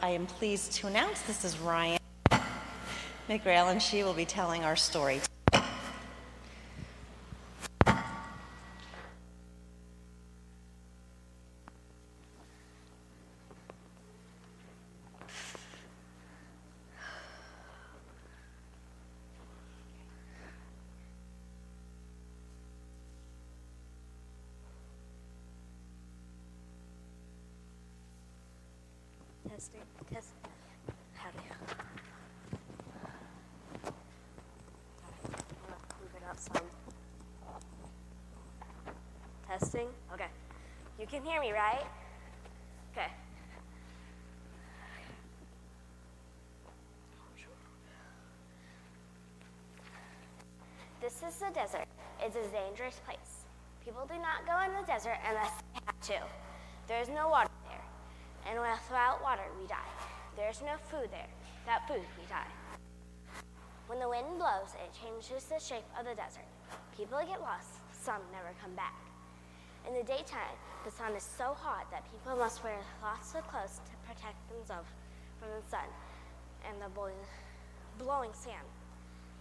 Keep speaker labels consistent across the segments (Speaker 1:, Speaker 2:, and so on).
Speaker 1: I am pleased to announce this is Ryan McGrayal, and she will be telling our story.
Speaker 2: Testing. Howdy. Move it outside. Testing. Okay. You can hear me, right? Okay. This is the desert. It's a dangerous place. People do not go in the desert unless they have to. There is no water there. And without water, we die. There's no food there. Without food, we die. When the wind blows, it changes the shape of the desert. People get lost. Some never come back. In the daytime, the sun is so hot that people must wear lots of clothes to protect themselves from the sun and the blowing sand.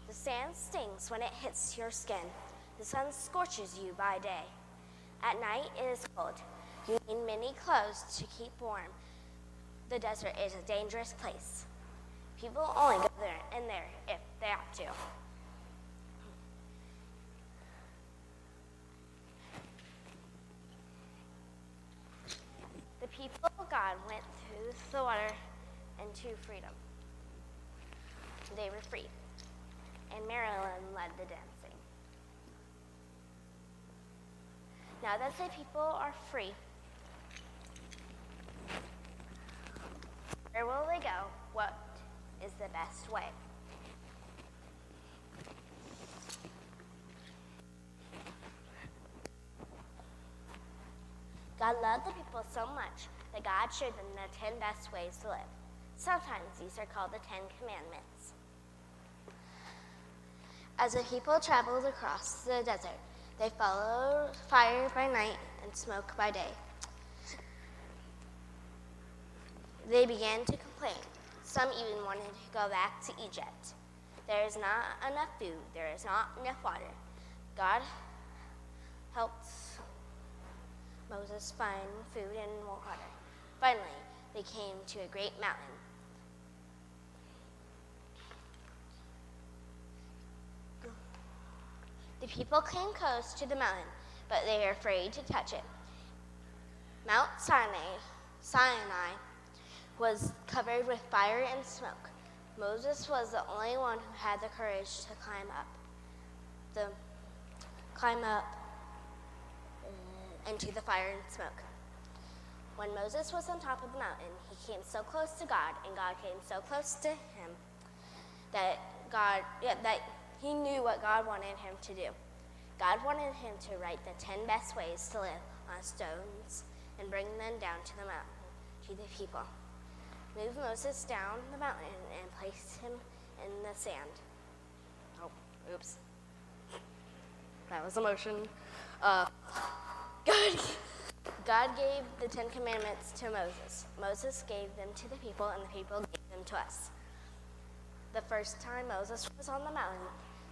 Speaker 2: The sand stings when it hits your skin. The sun scorches you by day. At night, it is cold. You need many clothes to keep warm. The desert is a dangerous place. People only go there if they have to. The people of God went through the water into freedom. They were free, and Marilyn led the dancing. Now that the people are free, where will they go? What is the best way? God loved the people so much that God showed them the 10 best ways to live. Sometimes these are called the 10 Commandments. As the people traveled across the desert, they followed fire by night and smoke by day. They began to complain. Some even wanted to go back to Egypt. There is not enough food. There is not enough water. God helped Moses find food and water. Finally, they came to a great mountain. The people came close to the mountain, but they were afraid to touch it. Mount Sinai was covered with fire and smoke. Moses was the only one who had the courage to climb up into the fire and smoke. When Moses was on top of the mountain, he came so close to God, and God came so close to him that he knew what God wanted him to do. God wanted him to write the 10 best ways to live on stones and bring them down to the mountain, to the people. Move Moses down the mountain and place him in the sand. Oh, oops. That was emotion. God gave the 10 Commandments to Moses. Moses gave them to the people, and the people gave them to us. The first time Moses was on the mountain,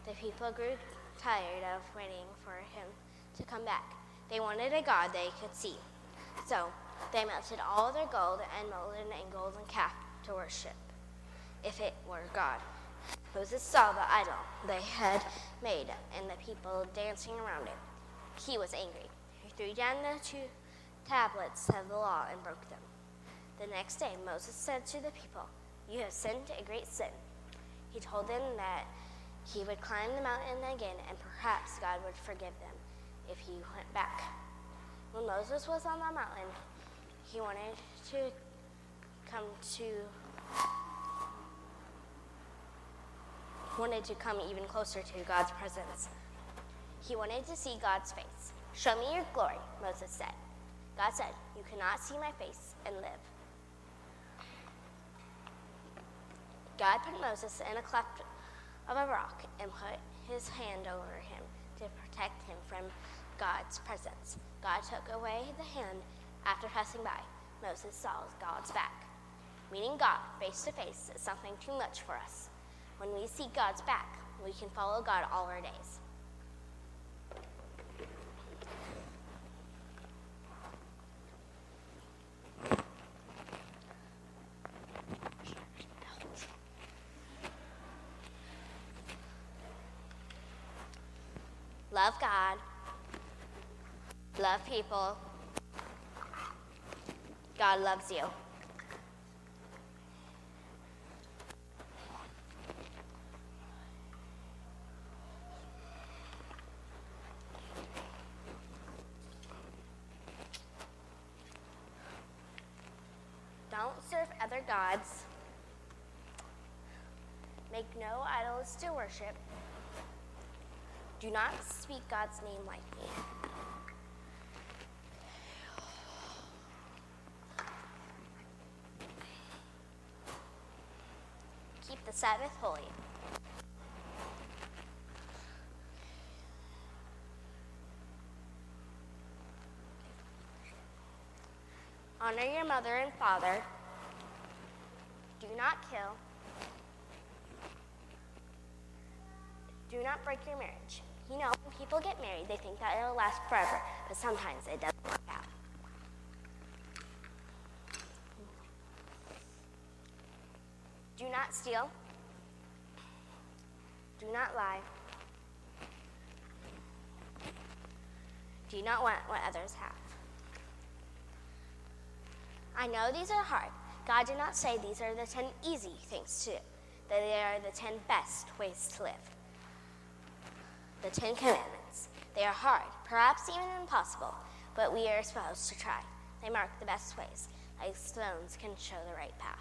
Speaker 2: the people grew tired of waiting for him to come back. They wanted a God they could see. So they melted all their gold and molded a golden calf to worship, if it were God. Moses saw the idol they had made and the people dancing around it. He was angry. He threw down the 2 tablets of the law and broke them. The next day, Moses said to the people, "You have sinned a great sin." He told them that he would climb the mountain again, and perhaps God would forgive them if he went back. When Moses was on the mountain, he wanted to come even closer to God's presence. He wanted to see God's face. "Show me your glory," Moses said. God said, "You cannot see my face and live." God put Moses in a cleft of a rock and put his hand over him to protect him from God's presence. God took away the hand after passing by. Moses saw God's back. Meeting God face to face is something too much for us. When we see God's back, we can follow God all our days. Love God, love people. God loves you. Don't serve other gods. Make no idols to worship. Do not speak God's name lightly. Keep the Sabbath holy. Honor your mother and father. Do not kill. Do not break your marriage. You know, when people get married, they think that it'll last forever, but sometimes it doesn't work out. Do not steal. Do not lie. Do not want what others have. I know these are hard. God did not say these are the 10 easy things to do, that they are the 10 best ways to live. The 10 Commandments. They are hard, perhaps even impossible, but we are supposed to try. They mark the best ways, like stones can show the right path.